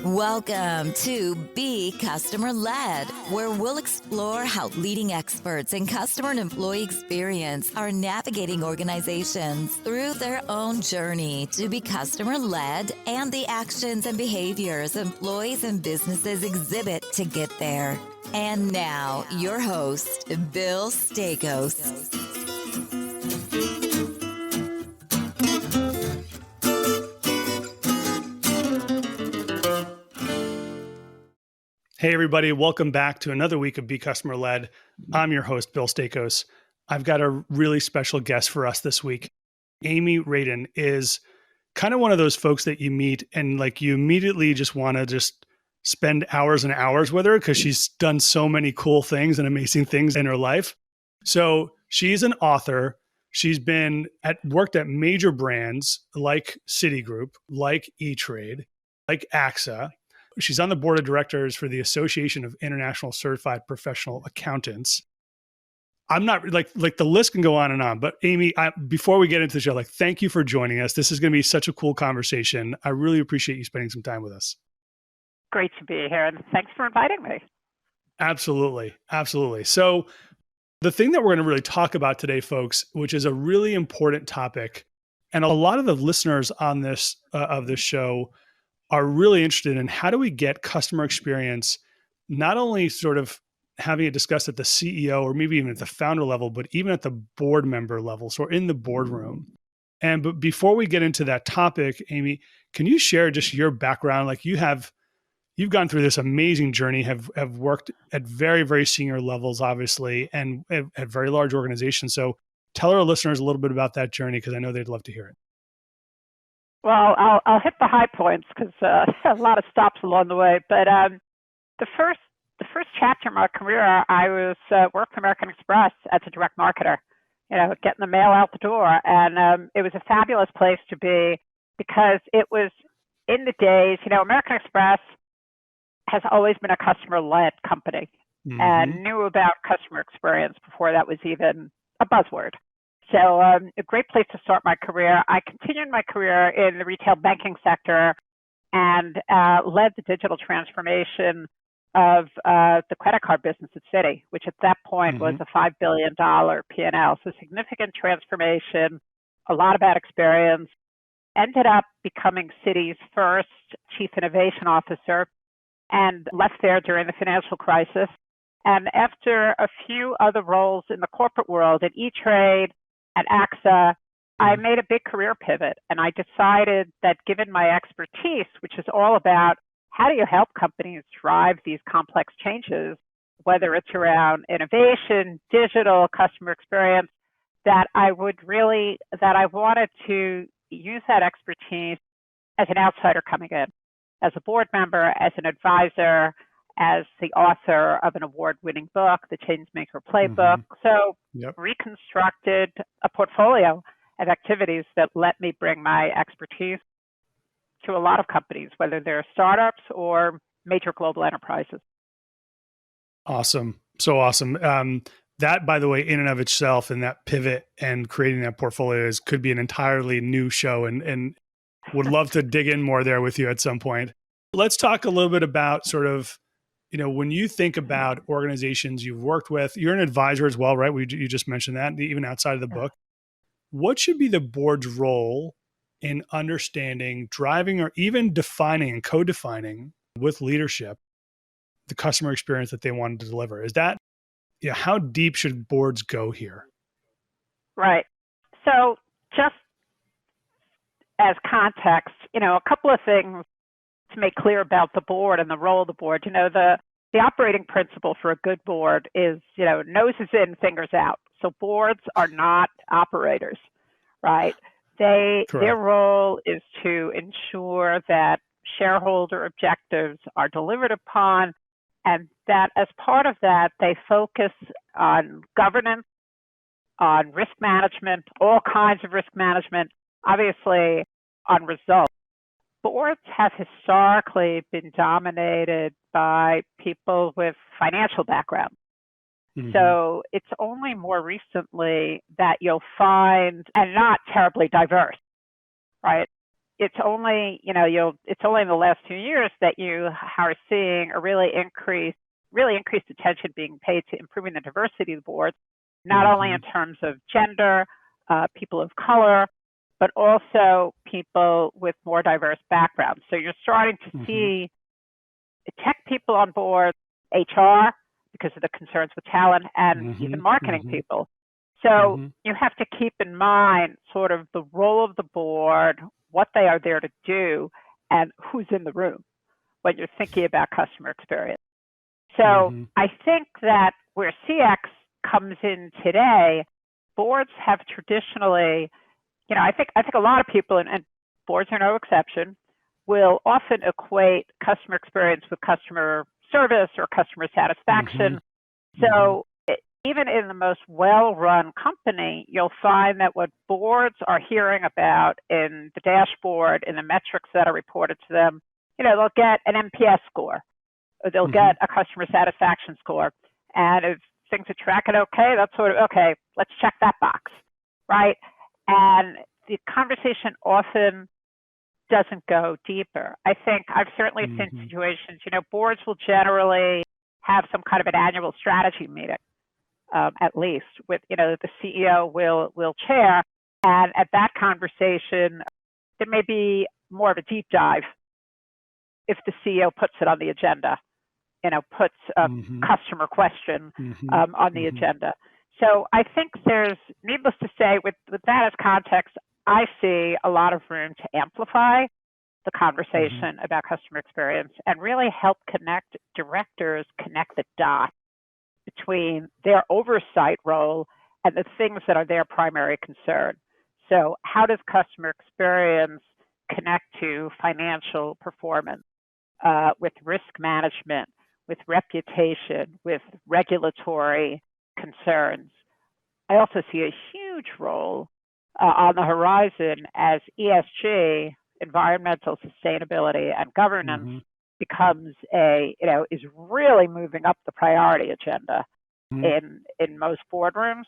Welcome to Be Customer Led, where we'll explore how leading experts in customer and employee experience are navigating organizations through their own journey to be customer led and the actions and behaviors employees and businesses exhibit to get there. And now, your host, Bill Staikos. Hey, everybody. Welcome back to another week of Be Customer Led. I'm your host, Bill Staikos. I've got a really special guest for us this week. Amy Radin is kind of one of those folks that you meet and you immediately just want to just spend hours and hours with her because she's done so many cool things and amazing things in her life. So she's an author. She's worked at major brands like Citigroup, like E-Trade, like AXA. She's on the board of directors for the Association of International Certified Professional Accountants. I'm not the list can go on and on, but Amy, before we get into the show, thank you for joining us. This is going to be such a cool conversation. I really appreciate you spending some time with us. Great to be here, and thanks for inviting me. Absolutely. Absolutely. So the thing that we're going to really talk about today, folks, which is a really important topic, and a lot of the listeners on this of this show are really interested in how do we get customer experience, not only sort of having it discussed at the CEO or maybe even at the founder level, but even at the board member level, so in the boardroom. But before we get into that topic, Amy, can you share just your background? You've gone through this amazing journey, have worked at very, very senior levels, obviously, and at very large organizations. So tell our listeners a little bit about that journey, because I know they'd love to hear it. Well, I'll hit the high points because a lot of stops along the way. But the first chapter of my career, I was worked for American Express as a direct marketer. Getting the mail out the door, and it was a fabulous place to be because it was in the days. American Express has always been a customer-led company and knew about customer experience before that was even a buzzword. So a great place to start my career. I continued my career in the retail banking sector and led the digital transformation of the credit card business at Citi, which at that point was a $5 billion P&L. So significant transformation, a lot of bad experience. Ended up becoming Citi's first chief innovation officer and left there during the financial crisis. And after a few other roles in the corporate world at E-Trade, at AXA, I made a big career pivot, and I decided that given my expertise, which is all about how do you help companies drive these complex changes, whether it's around innovation, digital, customer experience, that I wanted to use that expertise as an outsider coming in, as a board member, as an advisor, as the author of an award-winning book, The Changemaker Playbook. So reconstructed a portfolio of activities that let me bring my expertise to a lot of companies, whether they're startups or major global enterprises. Awesome. So awesome. That, by the way, in and of itself, and that pivot and creating that portfolio could be an entirely new show, and would love to dig in more there with you at some point. Let's talk a little bit about sort of, when you think about organizations you've worked with, you're an advisor as well, right? You just mentioned that, even outside of the book. What should be the board's role in understanding, driving, or even defining and co-defining with leadership the customer experience that they wanted to deliver? Is that, how deep should boards go here? Right. So just as context, a couple of things to make clear about the board and the role of the board. The operating principle for a good board is, noses in, fingers out. So boards are not operators, right? Their role is to ensure that shareholder objectives are delivered upon, and that as part of that, they focus on governance, on risk management, all kinds of risk management, obviously on results. Boards have historically been dominated by people with financial backgrounds. So it's only more recently that you'll find, and not terribly diverse, right? it's only, it's only in the last 2 years that you are seeing a really increased attention being paid to improving the diversity of the board, not only in terms of gender, people of color, but also people with more diverse backgrounds. So you're starting to see tech people on board, HR, because of the concerns with talent, and even marketing people. So you have to keep in mind sort of the role of the board, what they are there to do, and who's in the room when you're thinking about customer experience. So I think that where CX comes in today, boards have traditionally, I think a lot of people, and boards are no exception, will often equate customer experience with customer service or customer satisfaction. So even in the most well-run company, you'll find that what boards are hearing about in the dashboard, in the metrics that are reported to them, they'll get an NPS score, or they'll get a customer satisfaction score. And if things are tracking okay, that's sort of, okay, let's check that box, right? And the conversation often doesn't go deeper. I think I've certainly seen situations, boards will generally have some kind of an annual strategy meeting. At least with, the CEO will chair. And at that conversation, there may be more of a deep dive if the CEO puts it on the agenda, puts a customer question on the agenda. So I think there's, needless to say, with that as context, I see a lot of room to amplify the conversation about customer experience and really help directors connect the dots between their oversight role and the things that are their primary concern. So how does customer experience connect to financial performance, with risk management, with reputation, with regulatory concerns? I also see a huge role on the horizon as ESG, environmental sustainability and governance, becomes is really moving up the priority agenda in most boardrooms.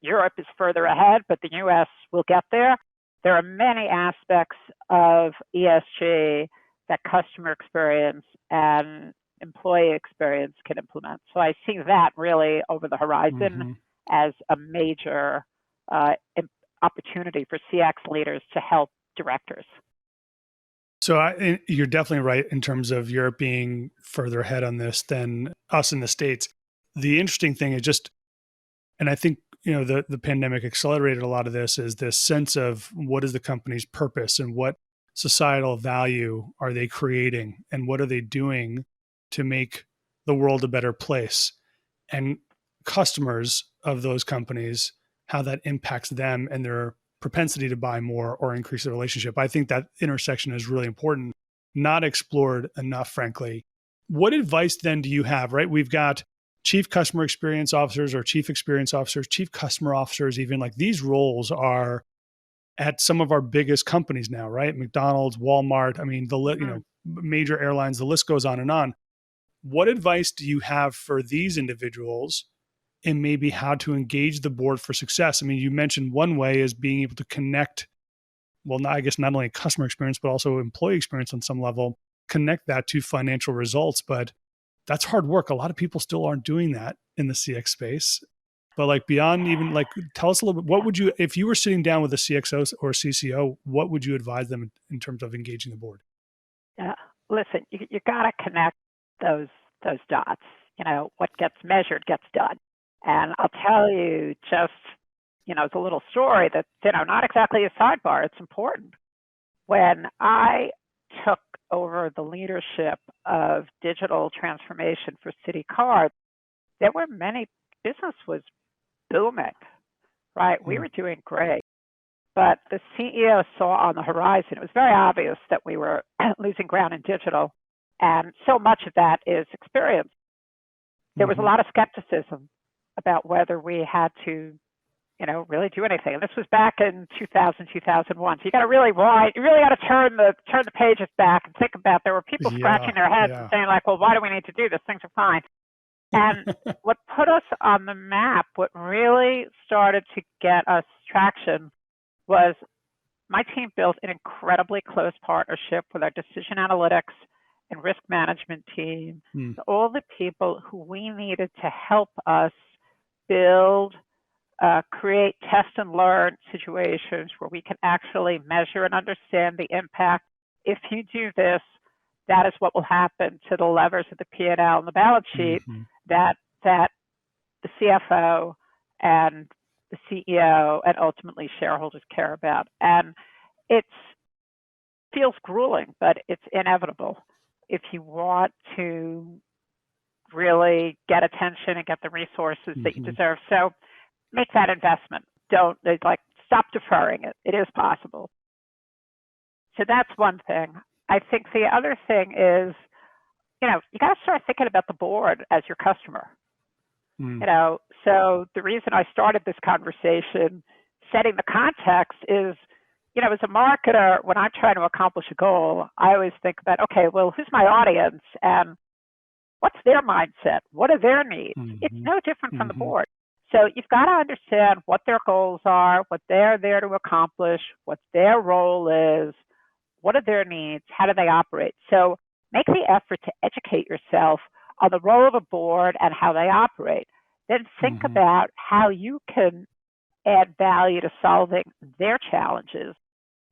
Europe is further ahead, but the US will get there. There are many aspects of ESG that customer experience and employee experience can implement. So I see that really over the horizon as a major opportunity for CX leaders to help directors. So you're definitely right in terms of Europe being further ahead on this than us in the States. The interesting thing is and I think, the pandemic accelerated a lot of this, is this sense of what is the company's purpose and what societal value are they creating and what are they doing to make the world a better place, and customers of those companies, how that impacts them and their propensity to buy more or increase the relationship. I think that intersection is really important, not explored enough, frankly. What advice then do you have, right? We've got chief customer experience officers or chief experience officers, chief customer officers, even like these roles are at some of our biggest companies now, right? McDonald's, Walmart, I mean, major airlines, the list goes on and on. What advice do you have for these individuals and maybe how to engage the board for success? I mean, you mentioned one way is being able to connect, I guess not only customer experience, but also employee experience on some level, connect that to financial results. But that's hard work. A lot of people still aren't doing that in the CX space. But like beyond even tell us a little bit, what would you, if you were sitting down with a CXO or CCO, what would you advise them in terms of engaging the board? Listen, you got to connect those dots. What gets measured gets done. And I'll tell you just, it's a little story that's, not exactly a sidebar. It's important. When I took over the leadership of digital transformation for Citi Cards, business was booming, right? We were doing great. But the CEO saw on the horizon, it was very obvious that we were losing ground in digital. And so much of that is experience. There was a lot of skepticism about whether we had to, really do anything. And this was back in 2000, 2001. So you got to you really got to turn the pages back and think about, there were people scratching their heads and saying like, well, why do we need to do this? Things are fine. And what put us on the map, what really started to get us traction was my team built an incredibly close partnership with our decision analytics and risk management team, all the people who we needed to help us build, create, test, and learn situations where we can actually measure and understand the impact. If you do this, that is what will happen to the levers of the P&L and the balance sheet that the CFO and the CEO and ultimately shareholders care about. And it feels grueling, but it's inevitable if you want to really get attention and get the resources that you deserve. So make that investment. Don't stop deferring it. It is possible. So that's one thing. I think the other thing is, you got to start thinking about the board as your customer. So the reason I started this conversation, setting the context is, as a marketer, when I'm trying to accomplish a goal, I always think about, okay, well, who's my audience and what's their mindset? What are their needs? It's no different from the board. So you've got to understand what their goals are, what they're there to accomplish, what their role is, what are their needs, how do they operate? So make the effort to educate yourself on the role of a board and how they operate. Then think about how you can add value to solving their challenges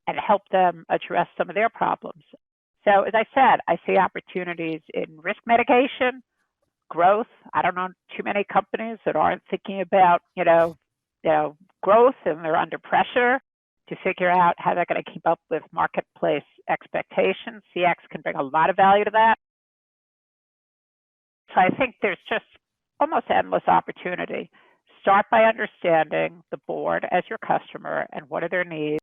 and help them address some of their problems. So as I said, I see opportunities in risk mitigation, growth. I don't know too many companies that aren't thinking about, growth, and they're under pressure to figure out how they're going to keep up with marketplace expectations. CX can bring a lot of value to that. So I think there's just almost endless opportunity. Start by understanding the board as your customer and what are their needs.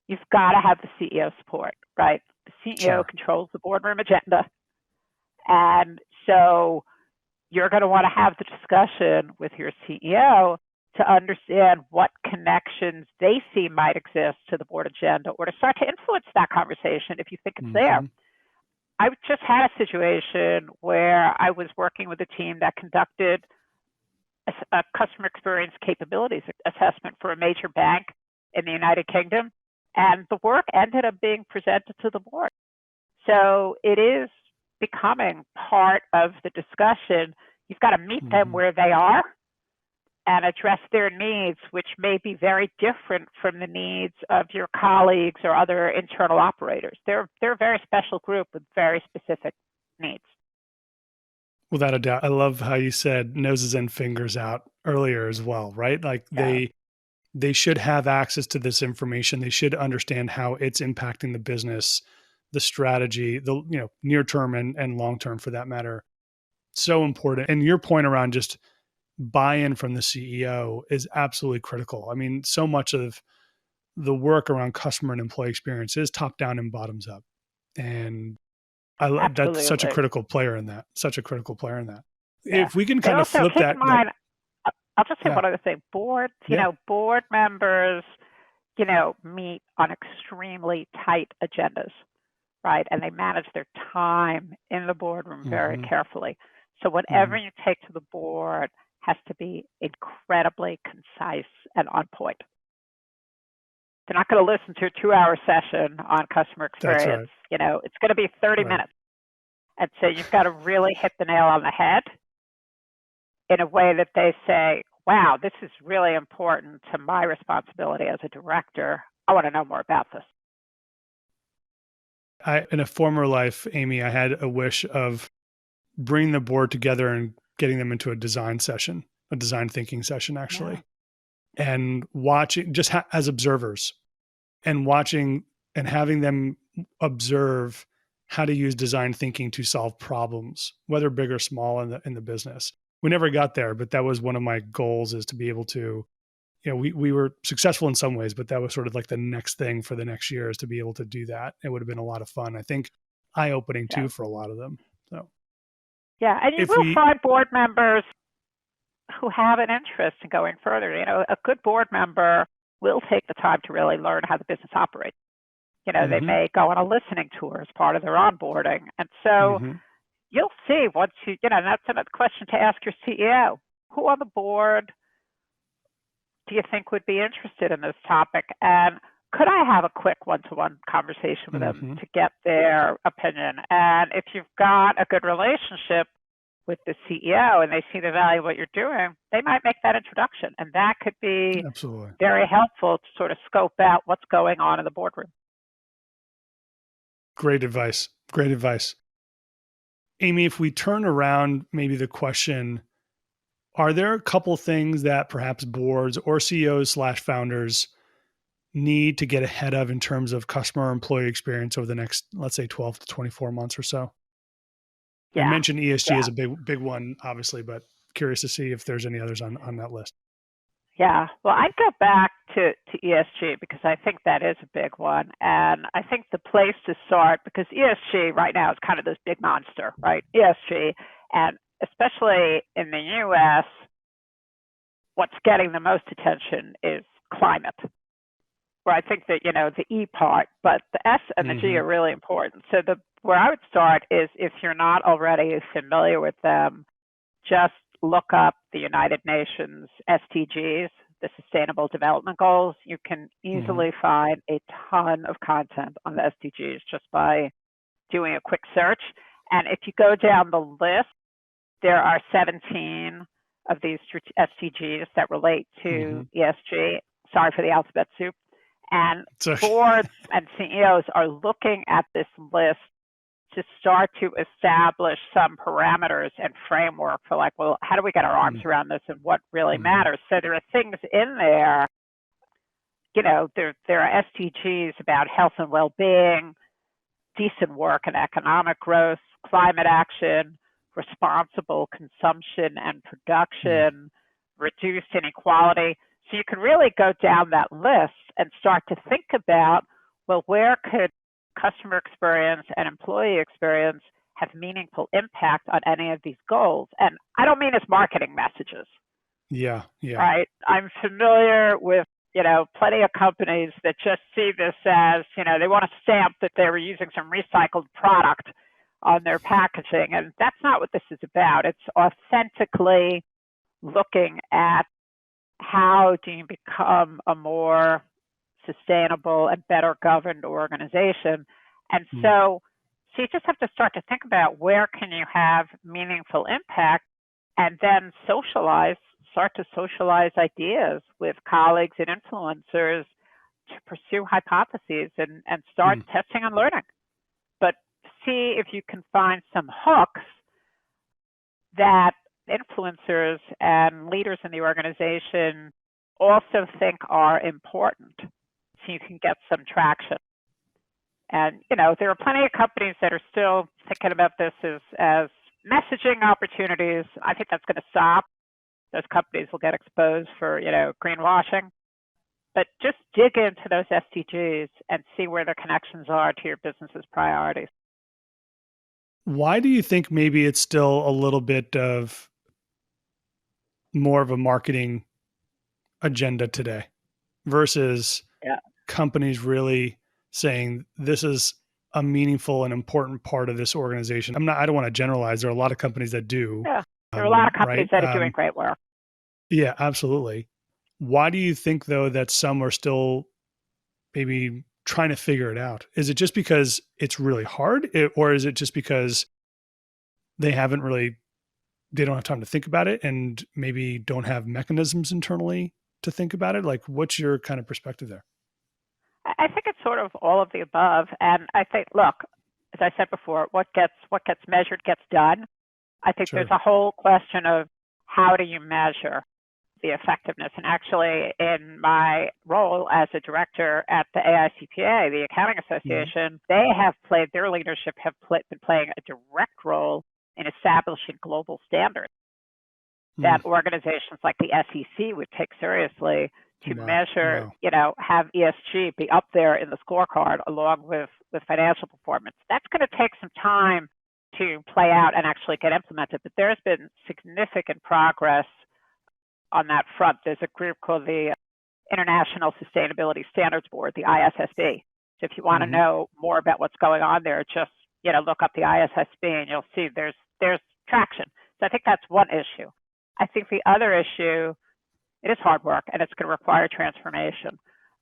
You've got to have the CEO support, right? The CEO controls the boardroom agenda. And so you're going to want to have the discussion with your CEO to understand what connections they see might exist to the board agenda, or to start to influence that conversation if you think it's there. I just had a situation where I was working with a team that conducted a customer experience capabilities assessment for a major bank in the United Kingdom, and the work ended up being presented to the board. So it is becoming part of the discussion. You've got to meet them where they are and address their needs, which may be very different from the needs of your colleagues or other internal operators. They're a very special group with very specific needs. Without a doubt. I love how you said noses and fingers out earlier as well, right? Like they should have access to this information. They should understand how it's impacting the business, the strategy, the near term and long term for that matter. So important. And your point around just buy-in from the CEO is absolutely critical. I mean, so much of the work around customer and employee experience is top down and bottoms up. And that's such a critical player in that. Yeah. If we can kind of flip that. I'll just say one other thing. Boards, board members, meet on extremely tight agendas, right? And they manage their time in the boardroom very carefully. So whatever you take to the board has to be incredibly concise and on point. They're not going to listen to a 2-hour session on customer experience. That's right. It's going to be 30 minutes. And so you've got to really hit the nail on the head in a way that they say, wow, this is really important to my responsibility as a director. I want to know more about this. In a former life, Amy, I had a wish of bringing the board together and getting them into a design session, a design thinking session, actually, and watching just as observers and watching and having them observe how to use design thinking to solve problems, whether big or small in the business. We never got there, but that was one of my goals, is to be able to, we were successful in some ways, but that was sort of like the next thing for the next year, is to be able to do that. It would have been a lot of fun. I think eye-opening too for a lot of them. So. Yeah, and you will find board members who have an interest in going further. A good board member will take the time to really learn how the business operates. They may go on a listening tour as part of their onboarding. And so you'll see once and that's another question to ask your CEO. Who on the board do you think would be interested in this topic? And could I have a quick one-to-one conversation with them to get their opinion? And if you've got a good relationship with the CEO and they see the value of what you're doing, they might make that introduction. And that could be Absolutely very helpful to sort of scope out what's going on in the boardroom. great advice. Great advice. Amy, if we turn around maybe the question, are there a couple things that perhaps boards or CEOs/founders need to get ahead of in terms of customer or employee experience over the next, let's say, 12 to 24 months or so? Yeah. You mentioned ESG as a big one, obviously, but curious to see if there's any others on that list. Yeah, well, I'd go back to ESG because I think that is a big one. And I think the place to start, because ESG right now is kind of this big monster, right? ESG, and especially in the US, what's getting the most attention is climate, where I think that, the E part, but the S and the G are really important. So where I would start is, if you're not already familiar with them, just look up the United Nations SDGs, the Sustainable Development Goals. You can easily find a ton of content on the SDGs just by doing a quick search. And if you go down the list, there are 17 of these SDGs that relate to ESG. Sorry for the alphabet soup. And boards and CEOs are looking at this list to start to establish some parameters and framework for well, how do we get our arms around this and what really matters? So there are things in there, there are SDGs about health and well-being, decent work and economic growth, climate action, responsible consumption and production, reduced inequality. So you can really go down that list and start to think about, well, where could customer experience and employee experience have meaningful impact on any of these goals? And I don't mean as marketing messages. Yeah. Right. I'm familiar with, plenty of companies that just see this as, they want to stamp that they were using some recycled product on their packaging. And that's not what this is about. It's authentically looking at how do you become a more sustainable and better governed organization. And so you just have to start to think about where can you have meaningful impact, and then start to socialize ideas with colleagues and influencers to pursue hypotheses and start testing and learning. But see if you can find some hooks that influencers and leaders in the organization also think are important, so you can get some traction. And, there are plenty of companies that are still thinking about this as messaging opportunities. I think that's going to stop. Those companies will get exposed for, greenwashing. But just dig into those SDGs and see where the connections are to your business's priorities. Why do you think maybe it's still a little bit of more of a marketing agenda today versus companies really saying this is a meaningful and important part of this organization? I don't want to generalize. There are a lot of companies that do. Yeah, there are a lot of companies that are doing great work. Yeah, absolutely. Why do you think, though, that some are still maybe trying to figure it out? Is it just because it's really hard, or is it just because they don't have time to think about it and maybe don't have mechanisms internally to think about it? What's your kind of perspective there? I think it's sort of all of the above. And I think, look, as I said before, what gets measured gets done. I think there's a whole question of how do you measure the effectiveness. And actually, in my role as a director at the AICPA, the Accounting Association, their leadership have been playing a direct role in establishing global standards that organizations like the SEC would take seriously to measure, have ESG be up there in the scorecard along with financial performance. That's going to take some time to play out and actually get implemented, but there's been significant progress on that front. There's a group called the International Sustainability Standards Board, the ISSB. So if you want to know more about what's going on there, just look up the ISSB and you'll see there's traction. So I think that's one issue. I think the other issue, it is hard work and it's going to require transformation.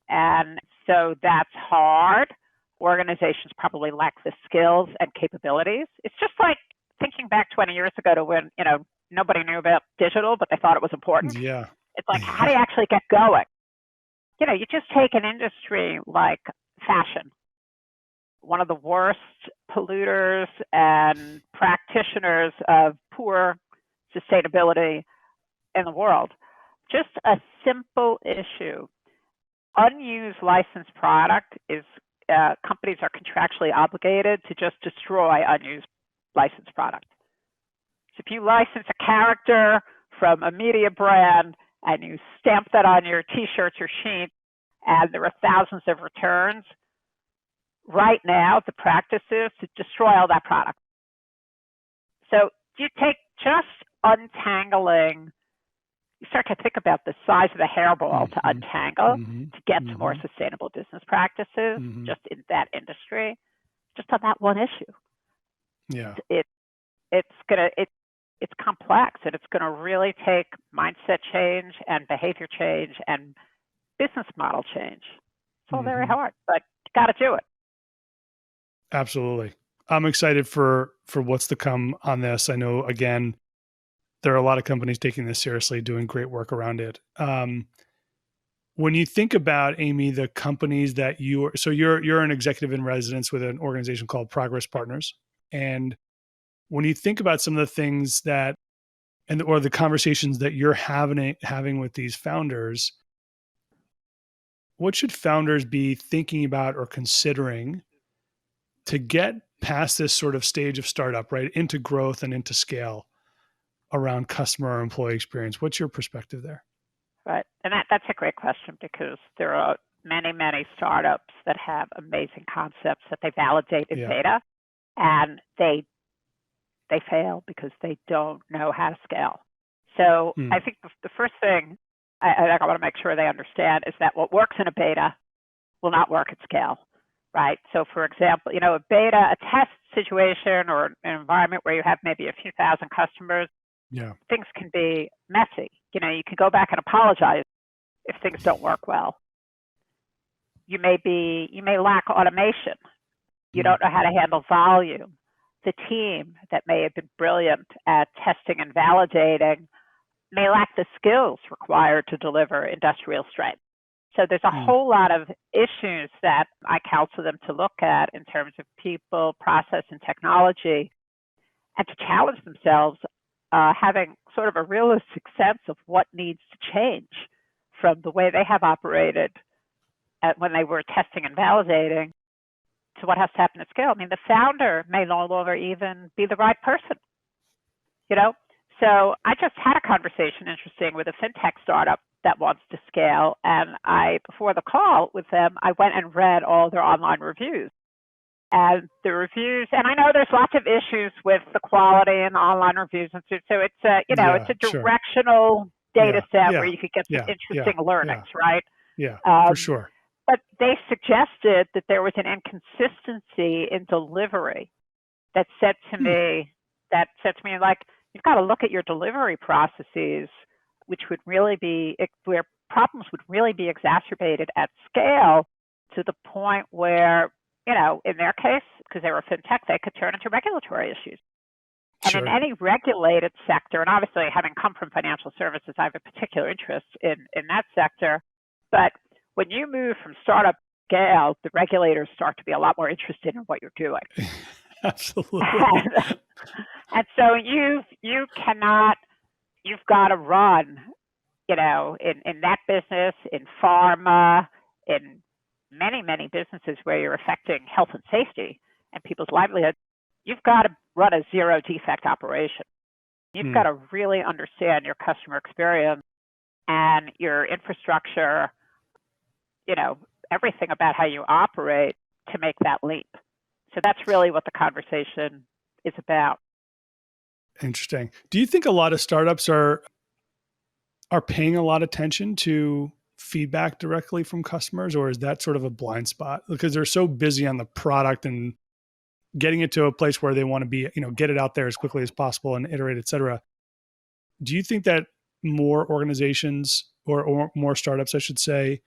And so that's hard. Organizations probably lack the skills and capabilities. It's just like thinking back 20 years ago to when, nobody knew about digital, but they thought it was important. Yeah. It's like, how do you actually get going? You just take an industry like fashion, one of the worst polluters and practitioners of poor sustainability in the world. Just a simple issue. Unused licensed product is companies are contractually obligated to just destroy unused licensed product. So if you license a character from a media brand and you stamp that on your T-shirts or sheets, and there are thousands of returns, right now the practice is to destroy all that product. So you take just untangling, you start to think about the size of the hairball to untangle to get to more sustainable business practices just in that industry, just on that one issue. Yeah. It's complex, and it's going to really take mindset change and behavior change and business model change. It's all very hard, but you got to do it. Absolutely. I'm excited for what's to come on this. I know, again, there are a lot of companies taking this seriously, doing great work around it. When you think about, Amy, the companies that you're an executive in residence with an organization called Progress Partners. And when you think about some of the things or the conversations that you're having with these founders, what should founders be thinking about or considering to get past this sort of stage of startup, right, into growth and into scale around customer or employee experience? What's your perspective there? Right. And that's a great question, because there are many, many startups that have amazing concepts that they validate in beta, and they fail because they don't know how to scale. So I think the first thing I want to make sure they understand is that what works in a beta will not work at scale, right? So for example, a beta, a test situation or an environment where you have maybe a few thousand customers, things can be messy. You can go back and apologize if things don't work well. You may lack automation. You don't know how to handle volume. The team that may have been brilliant at testing and validating may lack the skills required to deliver industrial strength. So there's a whole lot of issues that I counsel them to look at in terms of people, process, and technology, and to challenge themselves, having sort of a realistic sense of what needs to change from the way they have operated when they were testing and validating to what has to happen at scale. I mean, the founder may no longer even be the right person, So I just had a conversation, interesting, with a fintech startup that wants to scale. And before the call with them, I went and read all their online reviews. And the reviews, and I know there's lots of issues with the quality and the online reviews. And so it's it's a directional data set where you could get some interesting learnings, right? Yeah, for sure. But they suggested that there was an inconsistency in delivery that said to me, like, you've got to look at your delivery processes, which would really be where problems would really be exacerbated at scale to the point where, in their case, because they were fintech, they could turn into regulatory issues. And in any regulated sector, and obviously having come from financial services, I have a particular interest in that sector. But when you move from startup to scale, the regulators start to be a lot more interested in what you're doing. Absolutely. And so you've got to run, in that business, in pharma, in many, many businesses where you're affecting health and safety and people's livelihood. You've got to run a zero defect operation. You've got to really understand your customer experience and your infrastructure, everything about how you operate to make that leap. So that's really what the conversation is about. Interesting. Do you think a lot of startups are paying a lot of attention to feedback directly from customers, or is that sort of a blind spot because they're so busy on the product and getting it to a place where they want to be, get it out there as quickly as possible and iterate, et cetera? Do you think that more organizations or more startups, I should say,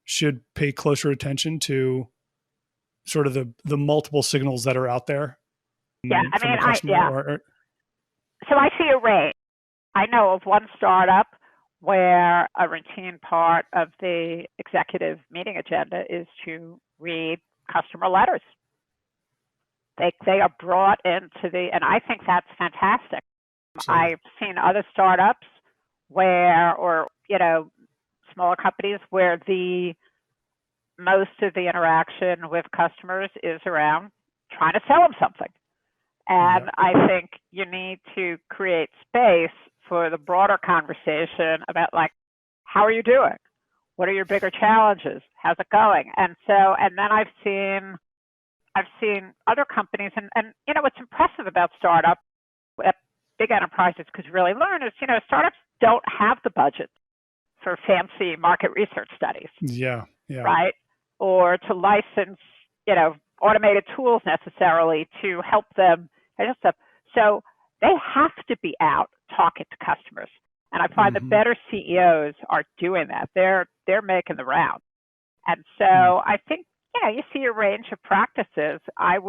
should pay closer attention to sort of the multiple signals that are out there Yeah, I from mean, a customer? So I see a range. I know of one startup where a routine part of the executive meeting agenda is to read customer letters. They are brought into and I think that's fantastic. Absolutely. I've seen other startups where, or, smaller companies where the most of the interaction with customers is around trying to sell them something. And I think you need to create space for the broader conversation about, like, how are you doing? What are your bigger challenges? How's it going? And then I've seen other companies, and what's impressive about startups, big enterprises could really learn is, startups don't have the budget for fancy market research studies. Yeah. Right? Or to license, automated tools necessarily to help them. So they have to be out talking to customers. And I find the better CEOs are doing that. They're making the round. And so I think, you see a range of practices. I'm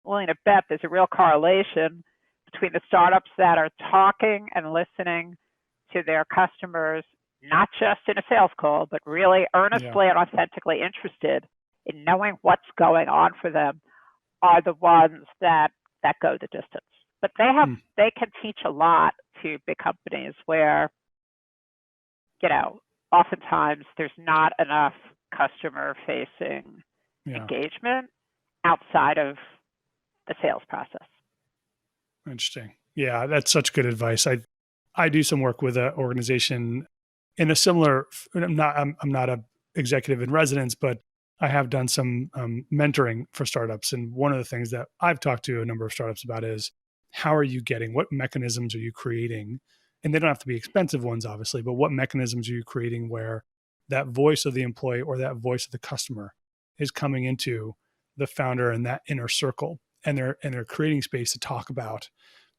willing to bet there's a real correlation between the startups that are talking and listening to their customers, not just in a sales call, but really earnestly and authentically interested in knowing what's going on for them, are the ones that go the distance. But they can teach a lot to big companies where, oftentimes there's not enough customer-facing engagement outside of the sales process. Interesting. Yeah, that's such good advice. I do some work with an organization in a similar. I'm not a executive in residence, but I have done some mentoring for startups. And one of the things that I've talked to a number of startups about is, how are you getting? What mechanisms are you creating? And they don't have to be expensive ones, obviously, but what mechanisms are you creating where that voice of the employee or that voice of the customer is coming into the founder and that inner circle, and they're creating space to talk about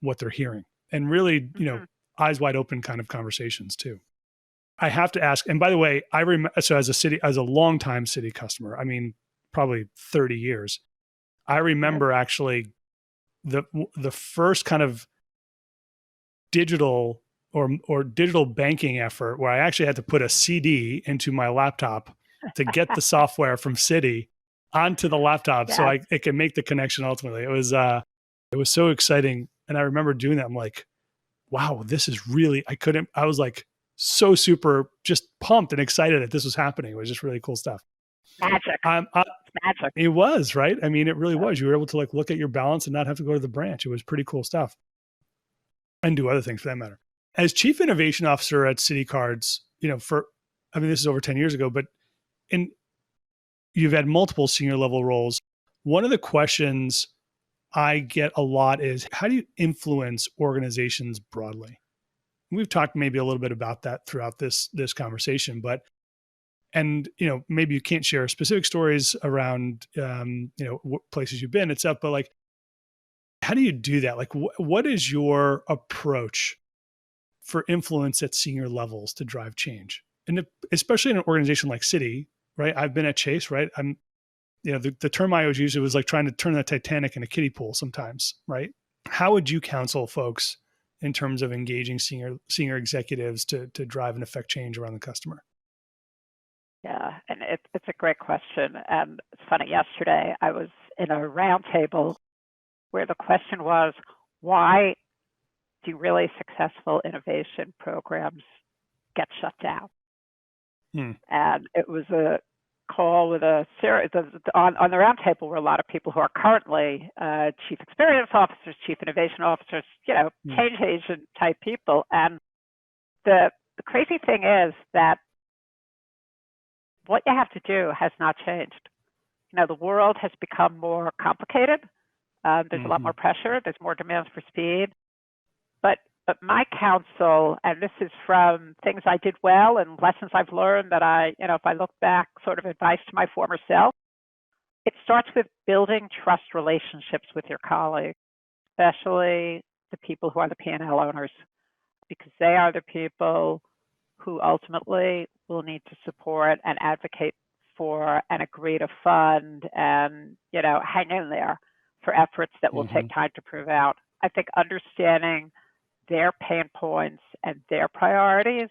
what they're hearing, and really, eyes wide open kind of conversations too. I have to ask, and by the way, I remember, so as a longtime Citi customer, I mean, probably 30 years, I remember actually the first kind of digital or digital banking effort where I actually had to put a CD into my laptop to get the software from Citi onto the laptop so it can make the connection ultimately. It was so exciting. And I remember doing that. I'm like, wow, this is really, I was like so super just pumped and excited that this was happening. It was just really cool stuff. Magic. Magic. It was, right? I mean, it really was. You were able to like look at your balance and not have to go to the branch. It was pretty cool stuff. And do other things for that matter. As Chief Innovation Officer at Citi Cards, this is over 10 years ago, but you've had multiple senior level roles. One of the questions I get a lot is, how do you influence organizations broadly? We've talked maybe a little bit about that throughout this conversation, but maybe you can't share specific stories around what places you've been, et cetera, but like, how do you do that? Like, what is your approach for influence at senior levels to drive change? And especially in an organization like Citi, right? I've been at Chase, right? The term I always use, it was like trying to turn the Titanic in a kiddie pool sometimes, right? How would you counsel folks in terms of engaging senior executives to drive and affect change around the customer? Yeah, and it's a great question. And it's funny, yesterday I was in a roundtable where the question was, why do really successful innovation programs get shut down? And it was a call with on the roundtable were a lot of people who are currently chief experience officers, chief innovation officers, change agent type people. And the crazy thing is that what you have to do has not changed. The world has become more complicated. There's a lot more pressure. There's more demands for speed. But my counsel, and this is from things I did well and lessons I've learned that if I look back, sort of advice to my former self, it starts with building trust relationships with your colleagues, especially the people who are the P&L owners, because they are the people who ultimately will need to support and advocate for and agree to fund and, hang in there for efforts that will take time to prove out. I think understanding their pain points and their priorities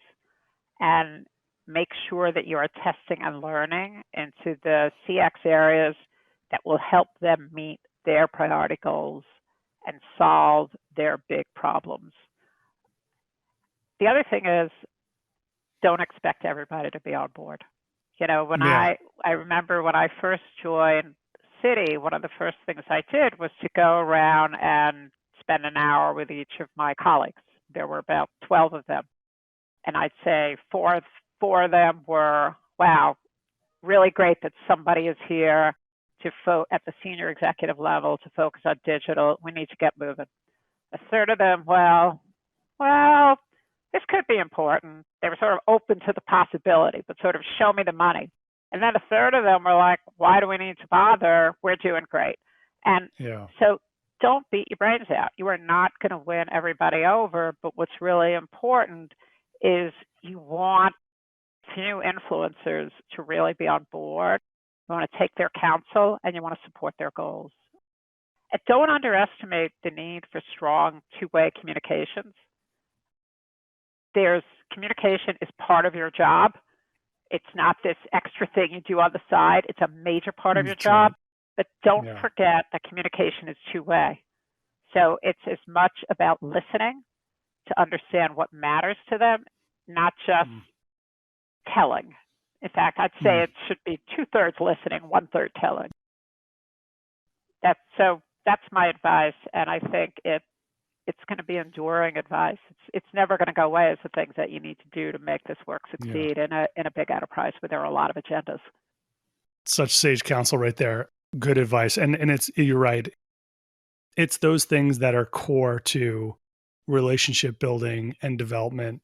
and make sure that you are testing and learning into the CX areas that will help them meet their priority goals and solve their big problems. The other thing is, don't expect everybody to be on board. I remember when I first joined Citi, one of the first things I did was to go around and spend an hour with each of my colleagues. There were about 12 of them. And I'd say four of them were, wow, really great that somebody is here at the senior executive level to focus on digital. We need to get moving. A third of them, well, this could be important. They were sort of open to the possibility, but sort of show me the money. And then a third of them were like, why do we need to bother? We're doing great. And so don't beat your brains out. You are not going to win everybody over, but what's really important is you want few influencers to really be on board. You want to take their counsel and you want to support their goals. And don't underestimate the need for strong two-way communications. Communication is part of your job. It's not this extra thing you do on the side. It's a major part of your job. But don't forget that communication is two-way. So it's as much about listening to understand what matters to them, not just telling. In fact, I'd say it should be 2/3 listening, 1/3 telling. That's my advice, and I think it's going to be enduring advice. It's never going to go away as the things that you need to do to make this work succeed in a big enterprise where there are a lot of agendas. Such sage counsel right there. Good advice. And you're right. It's those things that are core to relationship building and development,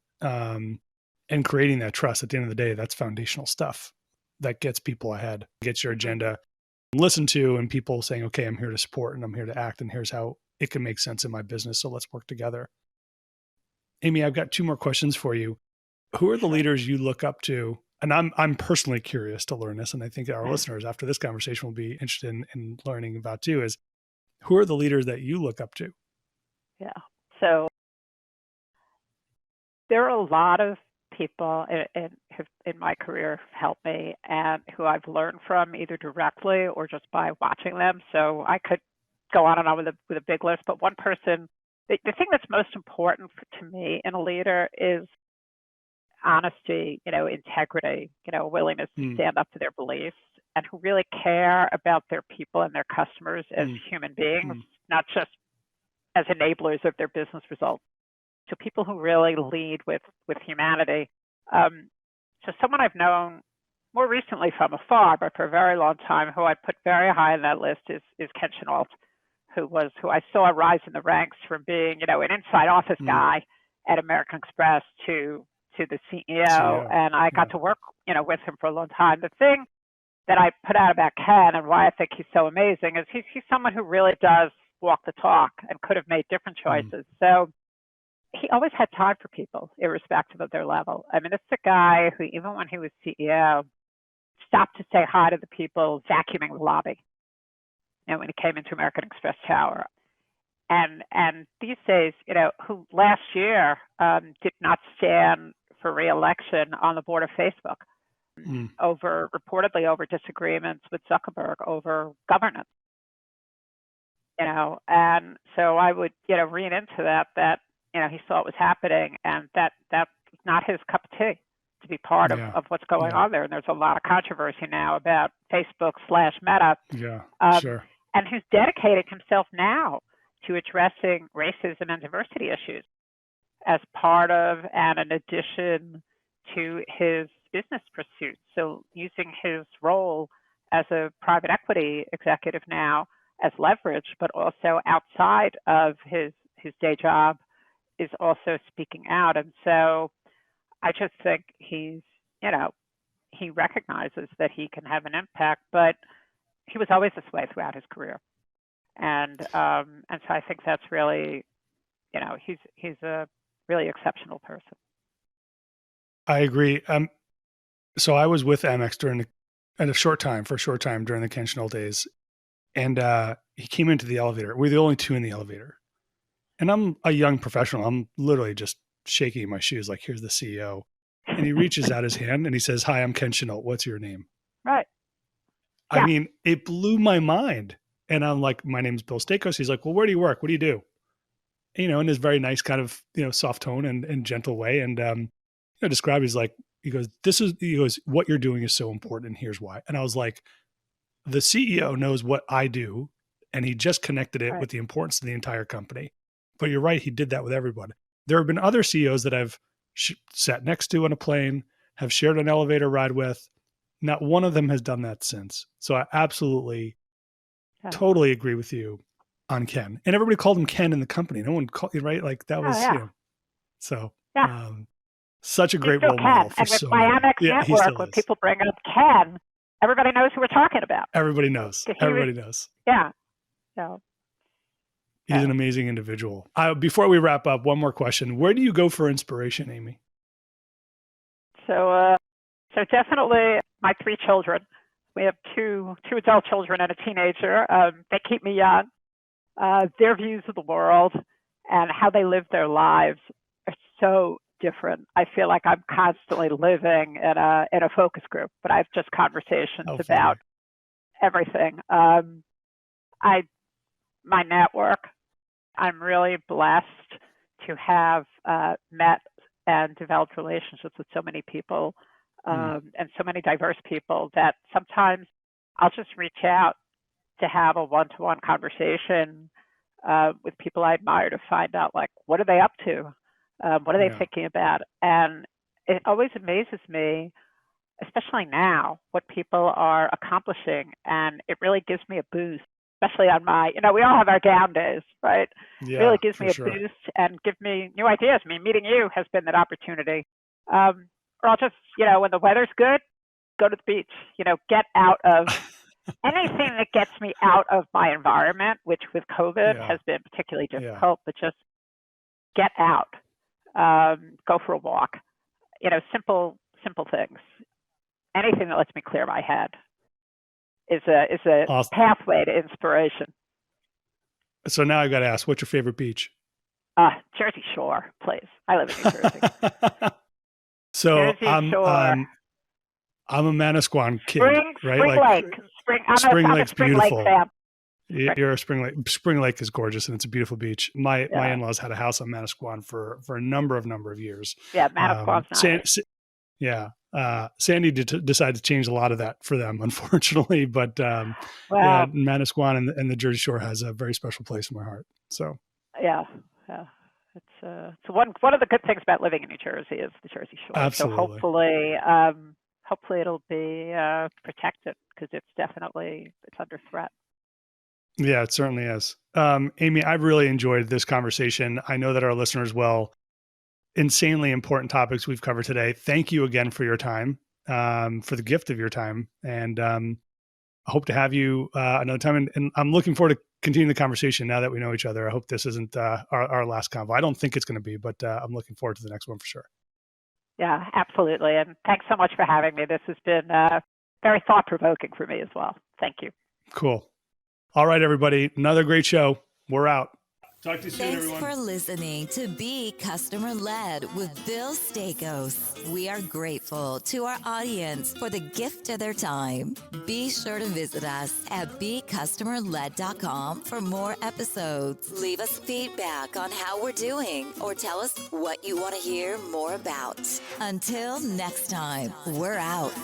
and creating that trust. At the end of the day, that's foundational stuff that gets people ahead, gets your agenda listened to, and people saying, okay, I'm here to support and I'm here to act, and here's how it can make sense in my business. So let's work together. Amy, I've got 2 more questions for you. Who are the leaders you look up to? And I'm personally curious to learn this, and I think our listeners after this conversation will be interested in learning about too, is who are the leaders that you look up to? Yeah. So there are a lot of people in my career helped me and who I've learned from either directly or just by watching them. So I could go on and on with a big list, but one person, the thing that's most important to me in a leader is honesty, integrity, willingness to stand up for their beliefs, and who really care about their people and their customers as human beings, not just as enablers of their business results. So people who really lead with humanity. So someone I've known more recently from afar, but for a very long time, who I put very high on that list is Ken Chenault, who I saw rise in the ranks from being, an inside office guy at American Express to the CEO. And I got to work, with him for a long time. The thing that I put out about Ken and why I think he's so amazing is he's someone who really does walk the talk and could have made different choices. So he always had time for people, irrespective of their level. I mean, it's a guy who, even when he was CEO, stopped to say hi to the people vacuuming the lobby, when he came into American Express Tower. And these days, who last year did not stand for re-election on the board of Facebook reportedly over disagreements with Zuckerberg over governance. And so I would, read into that, he saw what was happening, and that's not his cup of tea to be part of what's going on there. And there's a lot of controversy now about Facebook/Meta. Sure. And who's dedicated himself now to addressing racism and diversity issues as part of and in addition to his business pursuits. So using his role as a private equity executive now as leverage, but also outside of his day job is also speaking out. And so I just think he recognizes that he can have an impact, but he was always this way throughout his career. And so I think that's really, he's a really exceptional person. I agree. So I was with Amex for a short time during the Ken Chenault days. And he came into the elevator. We're the only two in the elevator. And I'm a young professional. I'm literally just shaking in my shoes like, here's the CEO. And he reaches out his hand and he says, "Hi, I'm Ken Chenault. What's your name?" Right. I mean, it blew my mind. And I'm like, "My name's Bill Staikos." He's like, "Well, where do you work? What do you do?" In his very nice kind of, soft tone and gentle way. And, describe, he goes, "What you're doing is so important. And here's why." And I was like, the CEO knows what I do, and he just connected it with the importance of the entire company. But you're right, he did that with everyone. There have been other CEOs that I've sat next to on a plane, have shared an elevator ride with. Not one of them has done that since. So I absolutely, totally agree with you on Ken. And everybody called him Ken in the company. No one called, right? Like that was, so such a great role model for so many. And with my Amex network, when people bring up Ken, everybody knows who we're talking about. Everybody knows. Everybody knows. Yeah. So he's an amazing individual. Before we wrap up, one more question. Where do you go for inspiration, Amy? So definitely my 3 children. We have two adult children and a teenager. They keep me young. Their views of the world and how they live their lives are so different. I feel like I'm constantly living in a focus group, but I have just conversations about everything. My network, I'm really blessed to have met and developed relationships with so many people and so many diverse people that sometimes I'll just reach out to have a one-to-one conversation with people I admire to find out, like, what are they up to? What are they thinking about? And it always amazes me, especially now, what people are accomplishing. And it really gives me a boost, especially on my, we all have our down days, right? Yeah, it really gives me a boost and give me new ideas. I mean, meeting you has been that opportunity. Or I'll just, when the weather's good, go to the beach, get out of anything that gets me out of my environment, which with COVID has been particularly difficult, but just get out. Go for a walk, simple things. Anything that lets me clear my head is a awesome pathway to inspiration. So now I've got to ask, what's your favorite beach? Jersey Shore, please. I live in New Jersey. So Jersey I'm a Manasquan kid, right? Spring Lake's beautiful. Lake fan. You're a Spring Lake. Spring Lake is gorgeous, and it's a beautiful beach. My in-laws had a house on Manasquan for a number of years. Yeah, Manasquan's nice. Sandy decided to change a lot of that for them, unfortunately. But Manasquan and the Jersey Shore has a very special place in my heart. So it's one of the good things about living in New Jersey is the Jersey Shore. Absolutely. So hopefully it'll be protected because it's under threat. Yeah, it certainly is. Amy, I've really enjoyed this conversation. I know that our listeners will. Insanely important topics we've covered today. Thank you again for your time, for the gift of your time. And I hope to have you another time. And I'm looking forward to continuing the conversation now that we know each other. I hope this isn't our last convo. I don't think it's going to be, but I'm looking forward to the next one for sure. Yeah, absolutely. And thanks so much for having me. This has been very thought-provoking for me as well. Thank you. Cool. All right, everybody. Another great show. We're out. Talk to you soon, Thanks everyone. for listening to Be Customer Led with Bill Staikos. We are grateful to our audience for the gift of their time. Be sure to visit us at becustomerled.com for more episodes. Leave us feedback on how we're doing or tell us what you want to hear more about. Until next time, we're out.